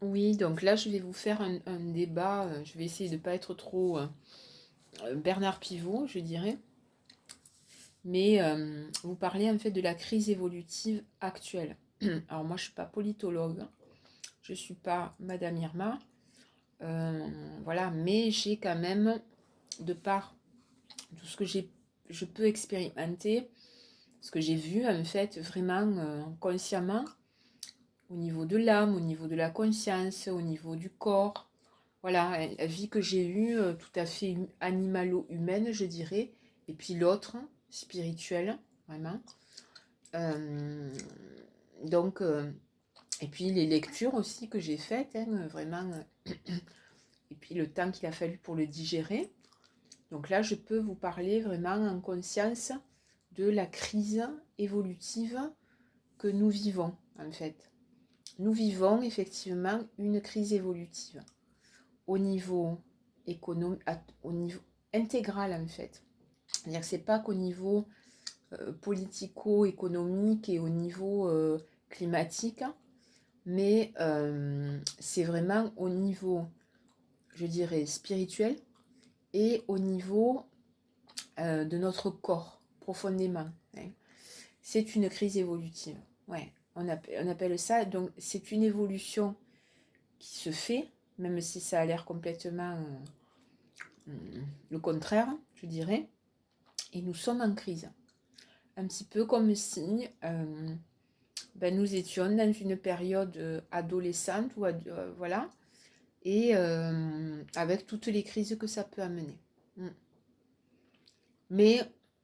Oui, donc là, je vais vous faire un débat. Je vais essayer de ne pas être trop Bernard Pivot, je dirais. Mais vous parlez en fait de la crise évolutive actuelle. Alors moi, je ne suis pas politologue, je ne suis pas Madame Irma, voilà, mais j'ai quand même, de par tout ce que je peux expérimenter, ce que j'ai vu en fait vraiment consciemment, au niveau de l'âme, au niveau de la conscience, au niveau du corps, voilà, la vie que j'ai eue, tout à fait animalo-humaine, je dirais, et puis l'autre, spirituelle, vraiment. Euh, donc, et puis les lectures aussi que j'ai faites, hein, vraiment, et puis le temps qu'il a fallu pour le digérer. Donc là, je peux vous parler vraiment en conscience de la crise évolutive que nous vivons, en fait. Nous vivons effectivement une crise évolutive au niveau économique, au niveau intégral, en fait. C'est-à-dire que c'est pas qu'au niveau politico-économique et au niveau climatique, mais c'est vraiment au niveau, je dirais, spirituel et au niveau de notre corps, profondément, hein. C'est une crise évolutive. Ouais, on appelle ça, donc c'est une évolution qui se fait, même si ça a l'air complètement le contraire, je dirais, et nous sommes en crise. Un petit peu comme si nous étions dans une période adolescente, ou voilà, et avec toutes les crises que ça peut amener. Mais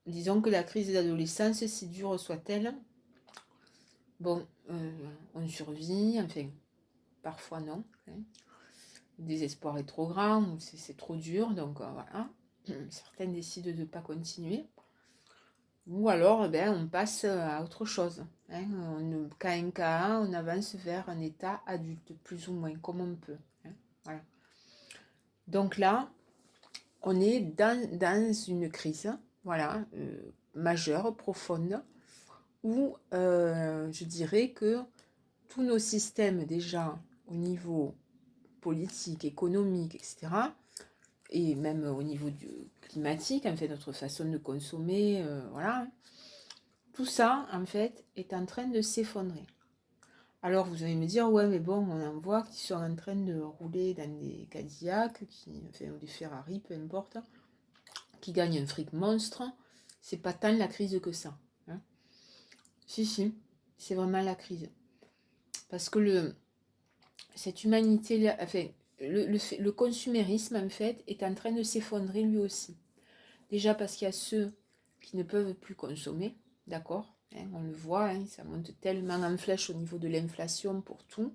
disons que la crise d'adolescence, si dure soit-elle, bon, on survit, enfin, parfois non, hein. Le désespoir est trop grand, ou c'est trop dur, donc voilà. Certaines décident de ne pas continuer. Ou alors, on passe à autre chose, hein. Cas un cas, on avance vers un état adulte, plus ou moins, comme on peut, hein. Voilà. Donc là, on est dans une crise, voilà, majeure, profonde, où je dirais que tous nos systèmes déjà au niveau politique, économique, etc., et même au niveau climatique, en fait, notre façon de consommer, voilà, tout ça, en fait, est en train de s'effondrer. Alors, vous allez me dire, ouais, mais bon, on en voit qui sont en train de rouler dans des Cadillacs, ou des Ferrari, peu importe, qui gagnent un fric monstre. C'est pas tant la crise que ça, hein. Si, si, c'est vraiment la crise. Parce que cette humanité, enfin, le consumérisme, en fait, est en train de s'effondrer lui aussi. Déjà parce qu'il y a ceux qui ne peuvent plus consommer, d'accord, hein, on le voit, hein, ça monte tellement en flèche au niveau de l'inflation pour tout.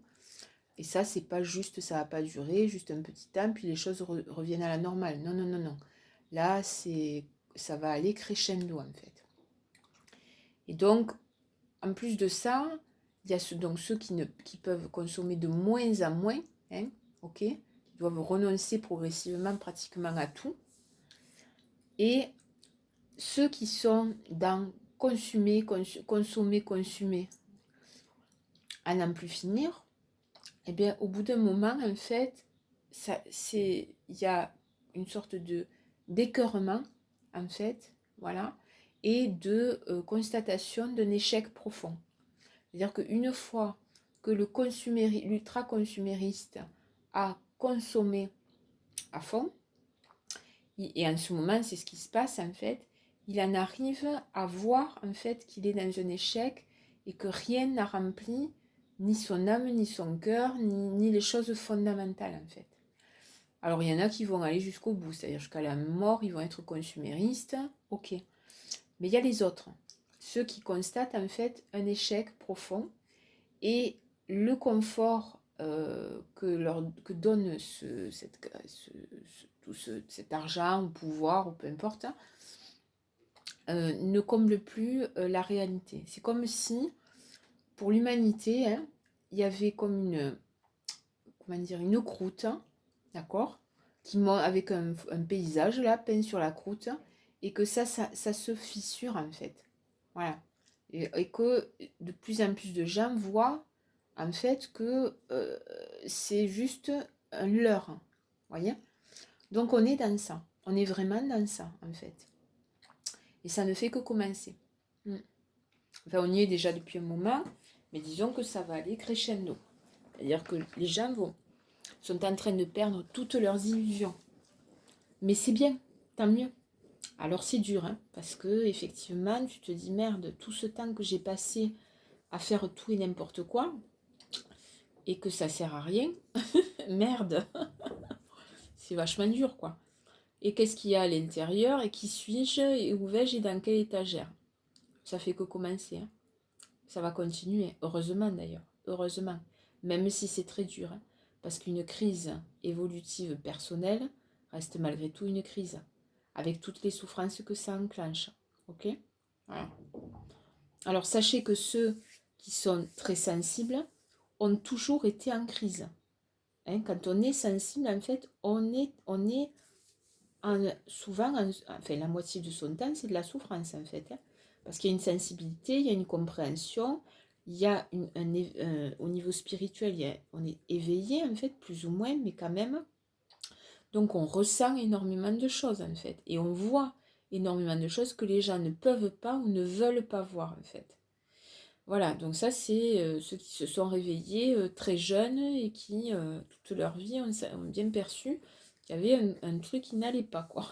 Et ça, c'est pas juste, ça va pas durer, juste un petit temps, puis les choses reviennent à la normale. Non, non, non, non. Là, ça va aller crescendo, en fait. Et donc, en plus de ça, il y a donc ceux qui peuvent consommer de moins en moins, hein, ok, ils doivent renoncer progressivement pratiquement à tout. Et ceux qui sont dans consommer, consommer, à n'en plus finir, eh bien, au bout d'un moment, en fait, il y a une sorte d'écœurement, en fait, voilà, et de constatation d'un échec profond. C'est-à-dire qu'une fois que l'ultra-consumériste a consommé à fond, et en ce moment, c'est ce qui se passe, en fait, il en arrive à voir, en fait, qu'il est dans un échec et que rien n'a rempli ni son âme, ni son cœur, ni les choses fondamentales, en fait. Alors, il y en a qui vont aller jusqu'au bout, c'est-à-dire jusqu'à la mort, ils vont être consuméristes, ok. Mais il y a les autres, ceux qui constatent, en fait, un échec profond et le confort que donne cet argent ou pouvoir ou peu importe, ne comble plus la réalité. C'est comme si, pour l'humanité, hein, il y avait comme comment dire, une croûte, hein, d'accord, avec un paysage là, peint sur la croûte, et que ça se fissure en fait. Voilà. Et que de plus en plus de gens voient en fait, que c'est juste un leurre. Voyez? Donc, on est dans ça. On est vraiment dans ça, en fait. Et ça ne fait que commencer. Enfin, on y est déjà depuis un moment, mais disons que ça va aller crescendo. C'est-à-dire que les gens sont en train de perdre toutes leurs illusions. Mais c'est bien, tant mieux. Alors c'est dur, hein, parce que effectivement, tu te dis merde, tout ce temps que j'ai passé à faire tout et n'importe quoi, et que ça sert à rien, merde, c'est vachement dur, quoi. Et qu'est-ce qu'il y a à l'intérieur, et qui suis-je, et où vais-je, et dans quelle étagère? Ça fait que commencer, hein. Ça va continuer, heureusement d'ailleurs, heureusement, même si c'est très dur, hein, parce qu'une crise évolutive personnelle reste malgré tout une crise, avec toutes les souffrances que ça enclenche, ok? Voilà. Alors sachez que ceux qui sont très sensibles ont toujours été en crise. Hein, quand on est sensible, en fait, on est souvent, enfin la moitié de son temps, c'est de la souffrance, en fait. Hein, parce qu'il y a une sensibilité, il y a une compréhension, il y a au niveau spirituel, on est éveillé, en fait, plus ou moins, mais quand même. Donc on ressent énormément de choses, en fait. Et on voit énormément de choses que les gens ne peuvent pas ou ne veulent pas voir, en fait. Voilà, donc ça, c'est ceux qui se sont réveillés très jeunes et qui, toute leur vie, ont bien perçu qu'il y avait un truc qui n'allait pas, quoi.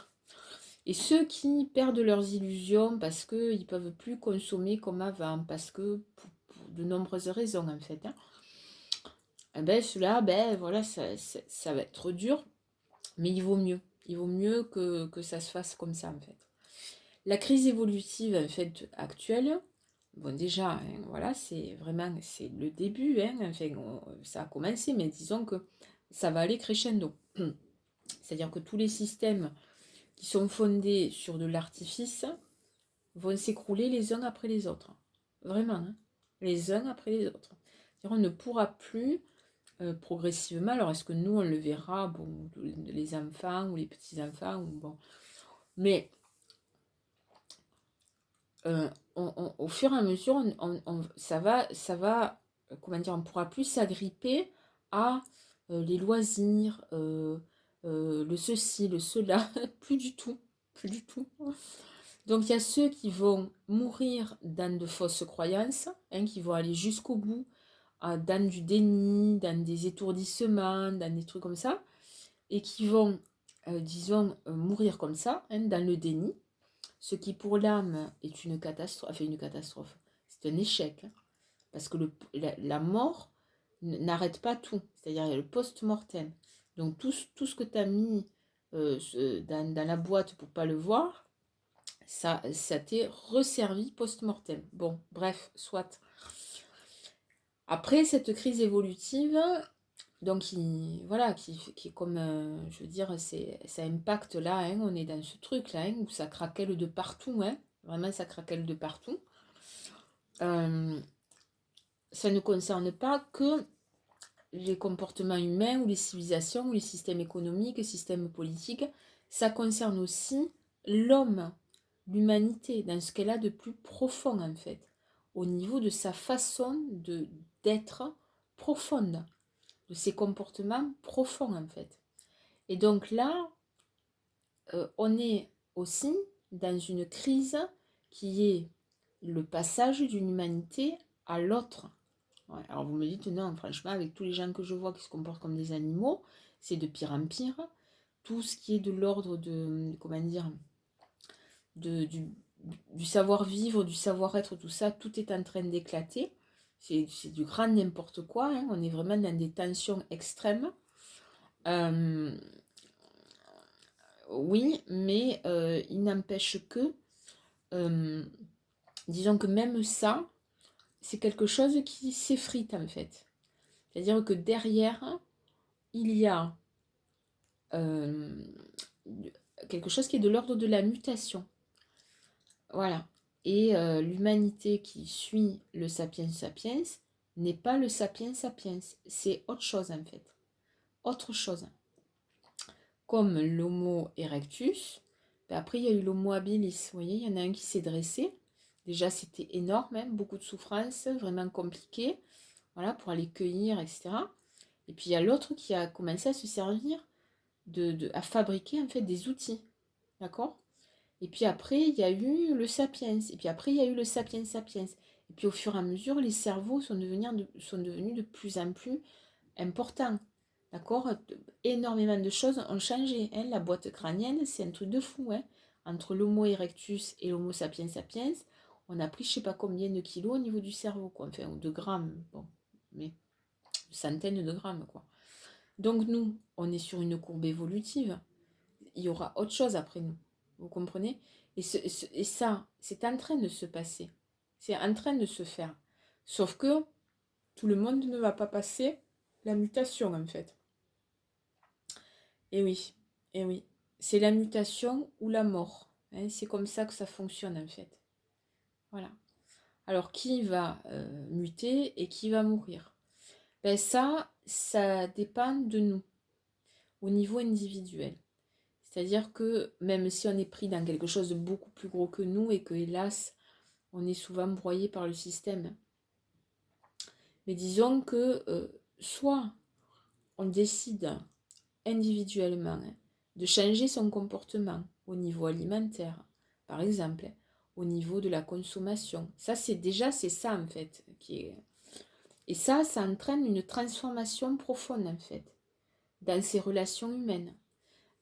Et ceux qui perdent leurs illusions parce qu'ils ne peuvent plus consommer comme avant, parce que pour de nombreuses raisons, en fait, hein, eh ben, ceux-là, ben, voilà, ça va être dur, mais il vaut mieux. Il vaut mieux que ça se fasse comme ça, en fait. La crise évolutive, en fait, actuelle, bon, déjà, hein, voilà, c'est le début, hein, enfin, ça a commencé, mais disons que ça va aller crescendo. C'est-à-dire que tous les systèmes qui sont fondés sur de l'artifice vont s'écrouler les uns après les autres. Vraiment, hein, les uns après les autres. C'est-à-dire on ne pourra plus progressivement, alors est-ce que nous on le verra, bon, les enfants ou les petits-enfants, ou bon, mais au fur et à mesure, ça va, comment dire, on ne pourra plus s'agripper à les loisirs, le ceci, le cela, plus du tout, plus du tout. Donc il y a ceux qui vont mourir dans de fausses croyances, hein, qui vont aller jusqu'au bout, dans du déni, dans des étourdissements, dans des trucs comme ça, et qui vont, disons, mourir comme ça, hein, dans le déni. Ce qui pour l'âme est une catastrophe, enfin une catastrophe, c'est un échec, hein, parce que la mort n'arrête pas tout, c'est-à-dire il y a le post-mortem. Donc tout ce que tu as mis dans la boîte pour pas le voir, ça t'est resservi post-mortem. Bon, bref, soit. Après cette crise évolutive, donc voilà, qui est comme, je veux dire, ça impacte là, hein, on est dans ce truc là, hein, où ça craquelle de partout, hein, vraiment ça craquelle de partout. Ça ne concerne pas que les comportements humains ou les civilisations ou les systèmes économiques, les systèmes politiques, ça concerne aussi l'homme, l'humanité, dans ce qu'elle a de plus profond en fait, au niveau de sa façon d'être profonde, de ses comportements profonds en fait. Et donc là, on est aussi dans une crise qui est le passage d'une humanité à l'autre. Ouais, alors vous me dites, non, franchement, avec tous les gens que je vois qui se comportent comme des animaux, c'est de pire en pire. Tout ce qui est de l'ordre de, comment dire, du savoir-vivre, du savoir-être, tout ça, tout est en train d'éclater. C'est du grand n'importe quoi, hein. On est vraiment dans des tensions extrêmes. Oui, mais il n'empêche que, disons que même ça, c'est quelque chose qui s'effrite en fait. C'est-à-dire que derrière, il y a quelque chose qui est de l'ordre de la mutation. Voilà. Et l'humanité qui suit le sapiens sapiens n'est pas le sapiens sapiens. C'est autre chose en fait. Autre chose. Comme l'homo erectus, ben après il y a eu l'homo habilis. Vous voyez, il y en a un qui s'est dressé. Déjà c'était énorme, hein, beaucoup de souffrance, vraiment compliqué. voilà, pour aller cueillir, etc. Et puis il y a l'autre qui a commencé à se servir à fabriquer en fait des outils, d'accord? Et puis après, il y a eu le sapiens, et puis après, il y a eu le sapiens sapiens. Et puis au fur et à mesure, les cerveaux sont devenus de plus en plus importants, d'accord? Énormément de choses ont changé, hein. La boîte crânienne, c'est un truc de fou, hein. Entre l'Homo erectus et l'Homo sapiens sapiens, on a pris je sais pas combien de kilos au niveau du cerveau, quoi, enfin, ou de grammes, bon, mais centaines de grammes, quoi. Donc nous, on est sur une courbe évolutive. Il y aura autre chose après nous. Vous comprenez? Et ça, c'est en train de se passer. C'est en train de se faire. Sauf que tout le monde ne va pas passer la mutation, en fait. Et oui, et oui. C'est la mutation ou la mort, hein. C'est comme ça que ça fonctionne, en fait. Voilà. Alors, qui va muter et qui va mourir? Ben ça dépend de nous, au niveau individuel. C'est-à-dire que même si on est pris dans quelque chose de beaucoup plus gros que nous et que, hélas, on est souvent broyé par le système. Mais disons que soit on décide individuellement, hein, de changer son comportement au niveau alimentaire, par exemple, au niveau de la consommation. Ça, c'est ça en fait qui est... Et ça entraîne une transformation profonde en fait dans ces relations humaines,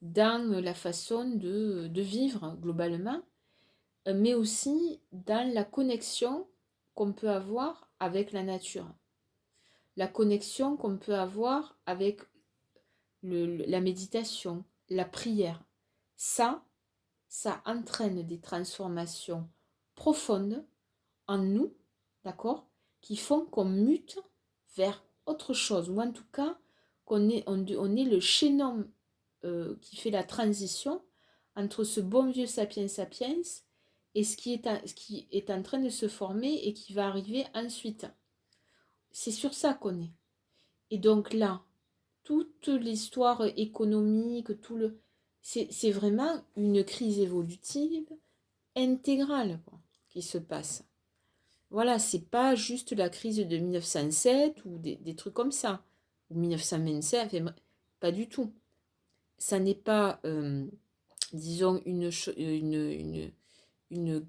dans la façon de vivre globalement, mais aussi dans la connexion qu'on peut avoir avec la nature, la connexion qu'on peut avoir avec la méditation, la prière. Ça entraîne des transformations profondes en nous, d'accord, qui font qu'on mute vers autre chose, ou en tout cas on est le chaînon qui fait la transition entre ce bon vieux sapiens sapiens et ce qui est en train de se former et qui va arriver ensuite. C'est sur ça qu'on est. Et donc là, toute l'histoire économique, c'est vraiment une crise évolutive intégrale, quoi, qui se passe. Voilà, c'est pas juste la crise de 1907 ou des trucs comme ça, ou 1927, enfin, pas du tout. Ça n'est pas, disons, une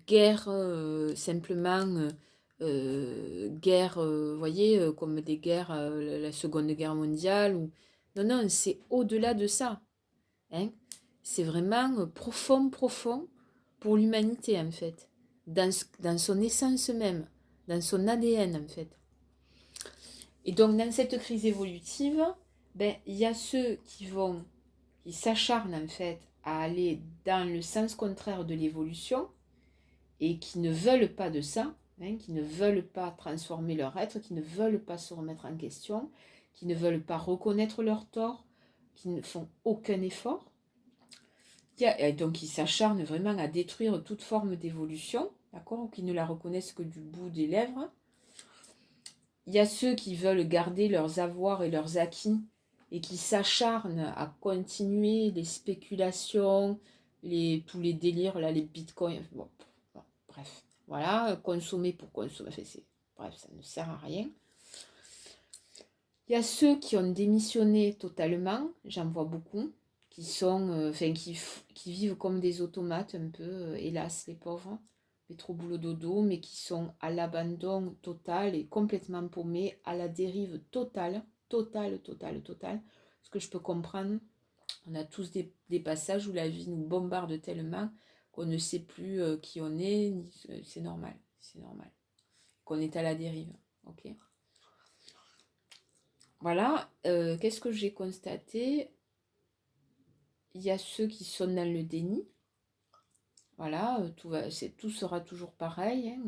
guerre simplement, guerre, vous voyez, comme des guerres, la Seconde Guerre mondiale. Non, non, c'est au-delà de ça, hein. C'est vraiment profond, profond pour l'humanité, en fait, dans son essence même, dans son ADN, en fait. Et donc, dans cette crise évolutive, ben, il y a ceux qui s'acharnent, en fait, à aller dans le sens contraire de l'évolution, et qui ne veulent pas de ça, hein, qui ne veulent pas transformer leur être, qui ne veulent pas se remettre en question, qui ne veulent pas reconnaître leur tort, qui ne font aucun effort. Et donc ils s'acharnent vraiment à détruire toute forme d'évolution, d'accord, ou qui ne la reconnaissent que du bout des lèvres. Il y a ceux qui veulent garder leurs avoirs et leurs acquis et qui s'acharnent à continuer les spéculations, tous les délires, là, les bitcoins, bon, bref, voilà, consommer pour consommer, enfin, bref, ça ne sert à rien. Il y a ceux qui ont démissionné totalement, j'en vois beaucoup, qui sont, qui vivent comme des automates un peu, hélas, les pauvres, métro boulot dodo, mais qui sont à l'abandon total et complètement paumés, à la dérive totale, totale, totale, totale. Ce que je peux comprendre, on a tous des passages où la vie nous bombarde tellement qu'on ne sait plus qui on est, c'est normal, qu'on est à la dérive, ok. Voilà, qu'est-ce que j'ai constaté? Il y a ceux qui sont dans le déni. Voilà, tout sera toujours pareil, hein.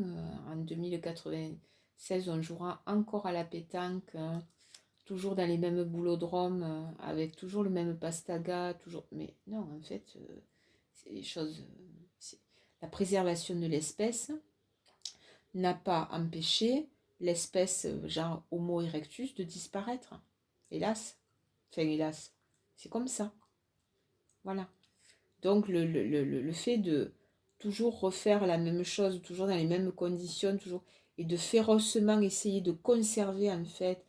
En 2096, on jouera encore à la pétanque, toujours dans les mêmes boulodromes, avec toujours le même pastaga, toujours. Mais non, en fait, c'est les choses. La préservation de l'espèce n'a pas empêché l'espèce, genre Homo erectus, de disparaître. Hélas. Enfin, hélas. C'est comme ça. Voilà. Donc, le fait de toujours refaire la même chose, toujours dans les mêmes conditions, toujours, et de férocement essayer de conserver en fait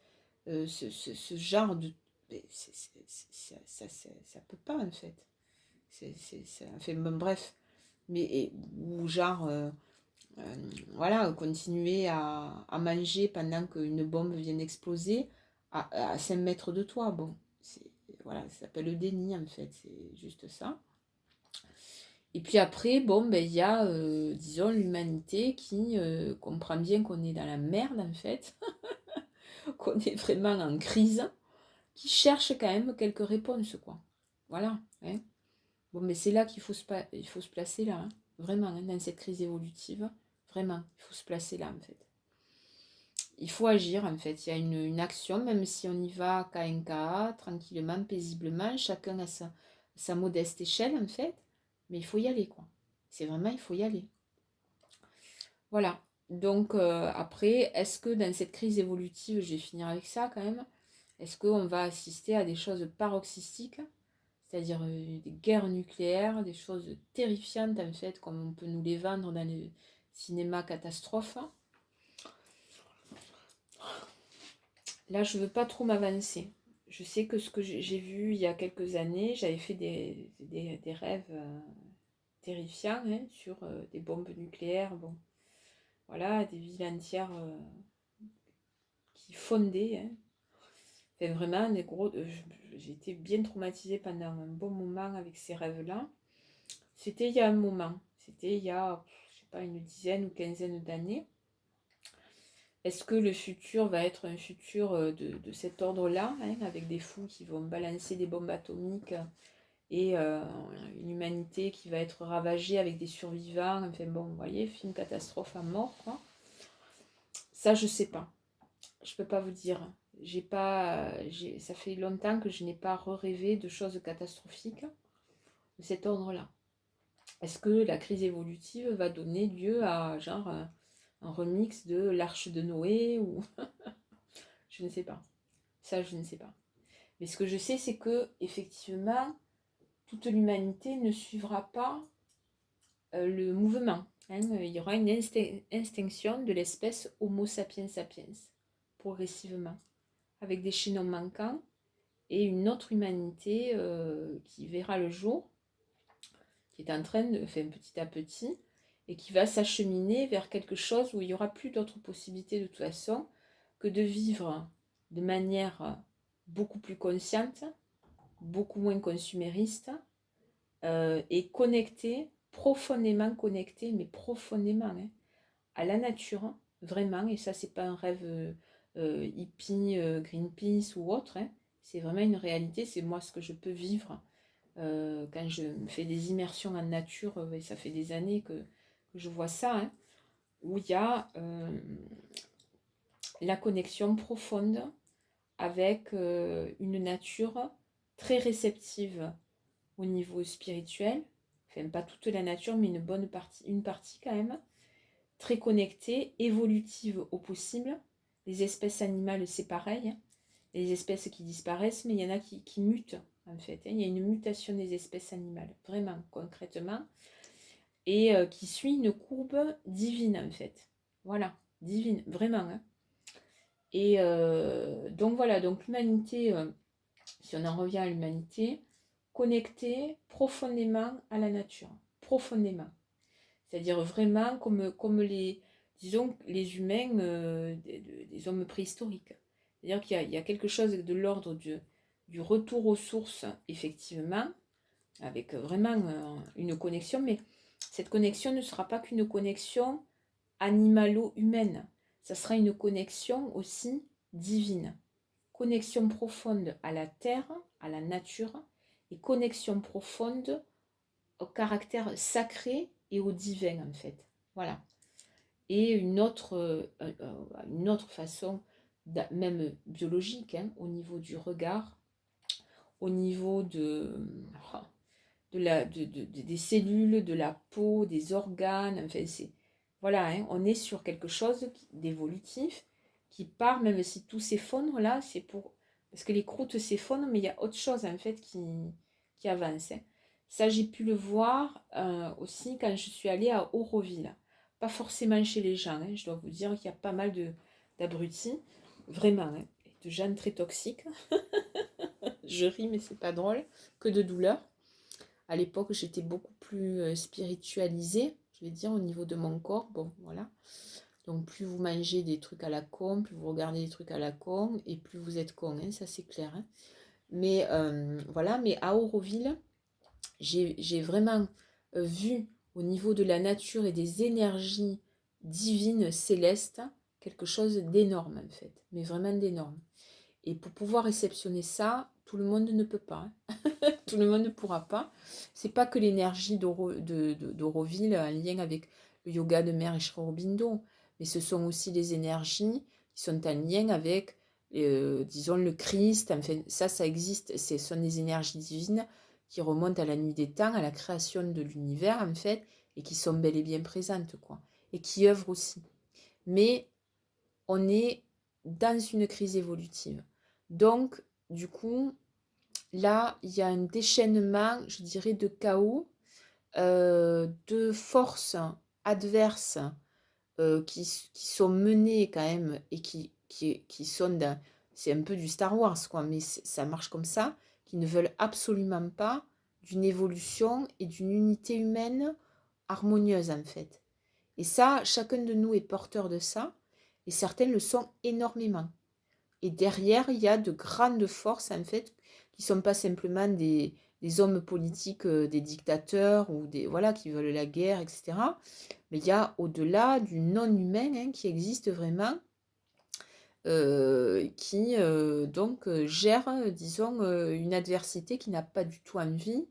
ce genre de... Ça peut pas en fait. Enfin, bon, bref. Mais, ou genre, voilà, continuer à manger pendant qu'une bombe vient d'exploser à 5 mètres de toi. Bon, voilà, ça s'appelle le déni en fait, c'est juste ça. Et puis après, bon, ben, il y a, disons, l'humanité qui comprend bien qu'on est dans la merde en fait, qu'on est vraiment en crise, qui cherche quand même quelques réponses, quoi. Voilà, hein. Bon, mais c'est là qu'il faut il faut se placer là, hein. Vraiment, hein, dans cette crise évolutive, vraiment, il faut se placer là en fait. Il faut agir en fait, il y a une action, même si on y va cas en cas, tranquillement, paisiblement, chacun à sa modeste échelle en fait, mais il faut y aller quoi. C'est vraiment, il faut y aller. Voilà. Donc après, est-ce que dans cette crise évolutive, je vais finir avec ça quand même, est-ce qu'on va assister à des choses paroxystiques, c'est-à-dire des guerres nucléaires, des choses terrifiantes en fait, comme on peut nous les vendre dans le cinéma catastrophe. Là, je ne veux pas trop m'avancer. Je sais que ce que j'ai vu il y a quelques années, j'avais fait des rêves terrifiants hein, sur des bombes nucléaires, bon, voilà, des villes entières qui fondaient. Hein. Enfin, vraiment, des gros. J'ai été bien traumatisée pendant un bon moment avec ces rêves-là. C'était il y a un moment. C'était il y a, je sais pas, une dizaine ou quinzaine d'années. Est-ce que le futur va être un futur de cet ordre-là, hein, avec des fous qui vont balancer des bombes atomiques et une humanité qui va être ravagée avec des survivants, enfin bon, vous voyez, film catastrophe à mort, quoi. Ça, je sais pas. Je peux pas vous dire. Ça fait longtemps que je n'ai pas rêvé de choses catastrophiques de cet ordre-là. Est-ce que la crise évolutive va donner lieu à genre un remix de l'Arche de Noé ou je ne sais pas. Ça, je ne sais pas. Mais ce que je sais, c'est que effectivement, toute l'humanité ne suivra pas le mouvement. Hein. Il y aura une extinction de l'espèce Homo sapiens sapiens, progressivement, avec des chaînons manquants et une autre humanité qui verra le jour, qui est en train de faire petit à petit, et qui va s'acheminer vers quelque chose où il n'y aura plus d'autres possibilités de toute façon que de vivre de manière beaucoup plus consciente, beaucoup moins consumériste, et connecté, profondément connecté, mais profondément hein, à la nature, vraiment, et ça c'est pas un rêve hippie, Greenpeace ou autre, hein, c'est vraiment une réalité, c'est moi ce que je peux vivre quand je fais des immersions en nature, et ça fait des années que je vois ça, hein, où il y a la connexion profonde avec une nature très réceptive au niveau spirituel, enfin pas toute la nature, mais une partie quand même, très connectée, évolutive au possible. Les espèces animales, c'est pareil. Les espèces qui disparaissent, mais il y en a qui mutent, en fait. Il y a une mutation des espèces animales, vraiment, concrètement, et qui suit une courbe divine, en fait. Voilà, divine, vraiment. Hein. Et donc voilà, donc l'humanité, si on en revient à l'humanité, connectée profondément à la nature, profondément. C'est-à-dire vraiment comme disons, les humains des hommes préhistoriques. C'est-à-dire qu'il y a quelque chose de l'ordre du retour aux sources, effectivement, avec vraiment une connexion, mais cette connexion ne sera pas qu'une connexion animalo-humaine, ça sera une connexion aussi divine. Connexion profonde à la terre, à la nature, et connexion profonde au caractère sacré et au divin en fait. Voilà. Et une autre façon, même biologique, hein, au niveau du regard, au niveau des cellules, de la peau, des organes, enfin c'est... Voilà, hein, on est sur quelque chose d'évolutif qui part, même si tout s'effondre là, c'est pour... Parce que les croûtes s'effondrent, mais il y a autre chose en fait qui avance. Hein. Ça, j'ai pu le voir aussi quand je suis allée à Auroville. pas forcément chez les gens. Hein. Je dois vous dire qu'il y a pas mal d'abrutis, vraiment, hein, de gens très toxiques. Je ris, mais c'est pas drôle, que de douleur. À l'époque, j'étais beaucoup plus spiritualisée, je vais dire, au niveau de mon corps. Bon, voilà. Donc, plus vous mangez des trucs à la con, plus vous regardez des trucs à la con, et plus vous êtes con, hein, ça c'est clair. Hein. Mais voilà, mais à Auroville, j'ai vraiment vu au niveau de la nature et des énergies divines célestes quelque chose d'énorme en fait, mais vraiment d'énorme. Et pour pouvoir réceptionner ça, tout le monde ne peut pas. Hein. Tout le monde ne pourra pas. C'est pas que l'énergie d'Auroville en lien avec le yoga de Mère Ishra Aurobindo, mais ce sont aussi les énergies qui sont en lien avec, disons, le Christ. Enfin, ça existe. Ce sont des énergies divines qui remontent à la nuit des temps, à la création de l'univers, en fait, et qui sont bel et bien présentes, quoi. Et qui œuvrent aussi. Mais on est dans une crise évolutive. Donc, du coup, là, il y a un déchaînement, je dirais, de chaos, de forces adverses qui sont menées quand même et qui sont dans... C'est un peu du Star Wars, quoi, mais ça marche comme ça, qui ne veulent absolument pas d'une évolution et d'une unité humaine harmonieuse, en fait. Et ça, chacun de nous est porteur de ça, et certains le sont énormément. Et derrière, il y a de grandes forces, en fait, qui ne sont pas simplement des hommes politiques, des dictateurs, ou des voilà, qui veulent la guerre, etc. Mais il y a au-delà du non-humain hein, qui existe vraiment, qui donc gère, disons, une adversité qui n'a pas du tout envie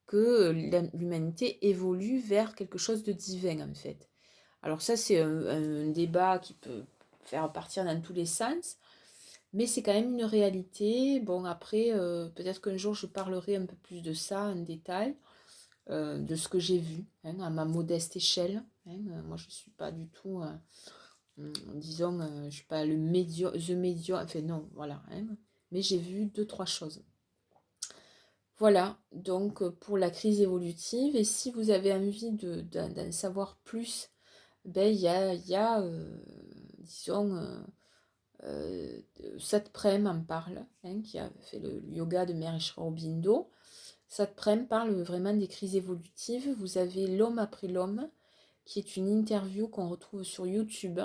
que l'humanité évolue vers quelque chose de divin, en fait. Alors ça, c'est un débat qui peut faire partir dans tous les sens, mais c'est quand même une réalité. Bon, après, peut-être qu'un jour, je parlerai un peu plus de ça en détail, de ce que j'ai vu, hein, à ma modeste échelle. Hein. Moi, je ne suis pas du tout, disons, je ne suis pas the médium, enfin non, voilà. Hein, mais j'ai vu deux, trois choses. Voilà, donc pour la crise évolutive, et si vous avez envie d'en savoir plus, ben, il y a disons, euh, Satprem en parle, hein, qui a fait le yoga de Mère Ishra Aurobindo. Satprem parle vraiment des crises évolutives. Vous avez L'homme après l'homme, qui est une interview qu'on retrouve sur YouTube,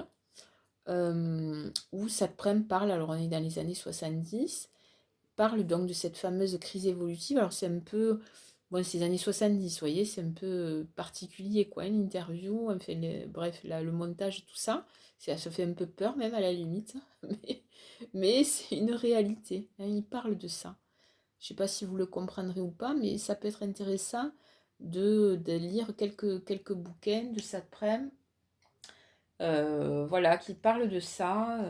où Satprem parle, alors on est dans les années 70, parle donc de cette fameuse crise évolutive. Alors c'est un peu, bon c'est les années 70, vous voyez, c'est un peu particulier quoi, une interview, enfin, bref, là, le montage, tout ça, ça fait un peu peur même à la limite, mais c'est une réalité, hein, il parle de ça. Je ne sais pas si vous le comprendrez ou pas, mais ça peut être intéressant de lire quelques bouquins de Satprem, voilà, qui parlent de ça.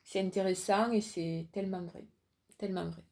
C'est intéressant et c'est tellement vrai. Tellement vrai.